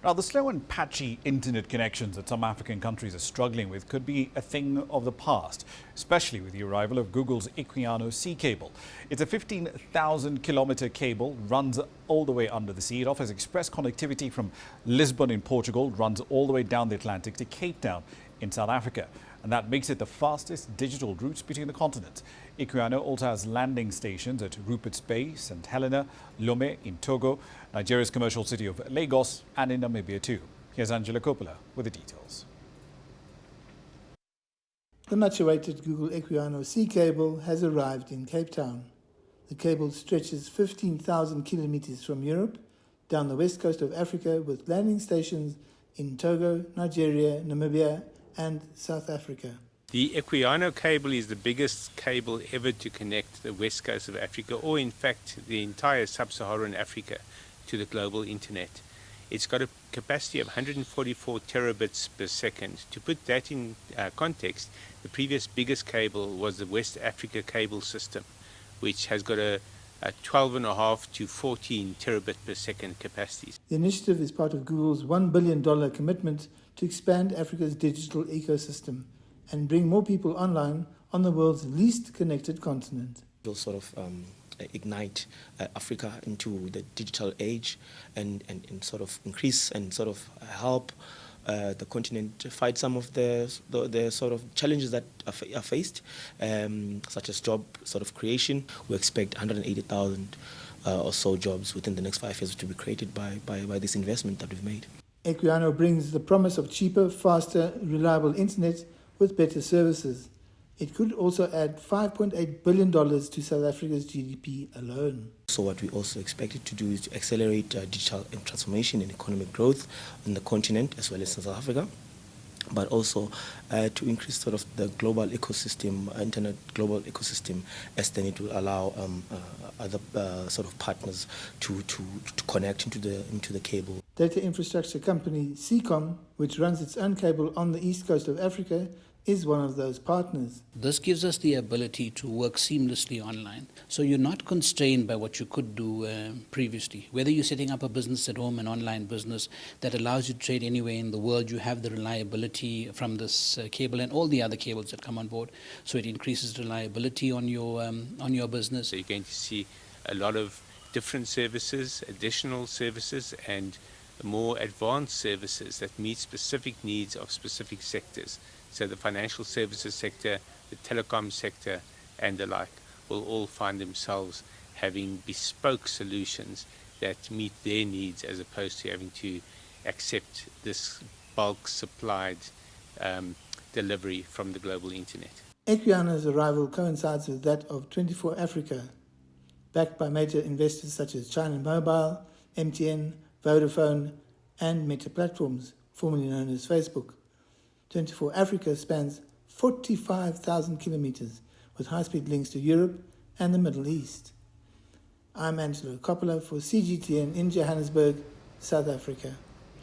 Now, the slow and patchy internet connections that some African countries are struggling with could be a thing of the past, especially with the arrival of Google's Equiano sea cable. It's a 15,000-kilometer cable, runs all the way under the sea. It offers express connectivity from Lisbon in Portugal, runs all the way down the Atlantic to Cape Town in South Africa. And that makes it the fastest digital route between the continents. Equiano also has landing stations at Rupert's Bay, St. Helena, Lomé in Togo, Nigeria's commercial city of Lagos, and in Namibia too. Here's Angela Coppola with the details. The much-awaited Google Equiano sea cable has arrived in Cape Town. The cable stretches 15,000 kilometers from Europe down the west coast of Africa with landing stations in Togo, Nigeria, Namibia, and South Africa. The Equiano cable is the biggest cable ever to connect the west coast of Africa, or in fact the entire sub-Saharan Africa, to the global internet. It's got a capacity of 144 terabits per second. To put that in context, the previous biggest cable was the West Africa cable system, which has got a 12.5 to 14 terabit per second capacities. The initiative is part of Google's $1 billion commitment to expand Africa's digital ecosystem and bring more people online on the world's least connected continent. It'll sort of ignite Africa into the digital age and sort of increase and sort of help the continent to fight some of the sort of challenges that are faced, such as job sort of creation. We expect 180,000 or so jobs within the next 5 years to be created by this investment that we've made. Equiano brings the promise of cheaper, faster, reliable internet with better services. It could also add $5.8 billion to South Africa's GDP alone. So what we also expect it to do is to accelerate digital transformation and economic growth in the continent as well as in South Africa, but also to increase sort of the global ecosystem, internet global ecosystem, as then it will allow other sort of partners to connect into the cable. Data infrastructure company Seacom, which runs its own cable on the east coast of Africa, is one of those partners. This gives us the ability to work seamlessly online. So you're not constrained by what you could do previously. Whether you're setting up a business at home, an online business that allows you to trade anywhere in the world, you have the reliability from this cable and all the other cables that come on board. So it increases reliability on your business. So you're going to see a lot of different services, additional services, and more advanced services that meet specific needs of specific sectors. So the financial services sector, the telecom sector, and the like will all find themselves having bespoke solutions that meet their needs as opposed to having to accept this bulk supplied delivery from the global internet. Equiano's arrival coincides with that of 24 Africa, backed by major investors such as China Mobile, MTN, Vodafone, and Meta Platforms, formerly known as Facebook. 24 Africa spans 45,000 kilometers with high-speed links to Europe and the Middle East. I'm Angela Coppola for CGTN in Johannesburg, South Africa.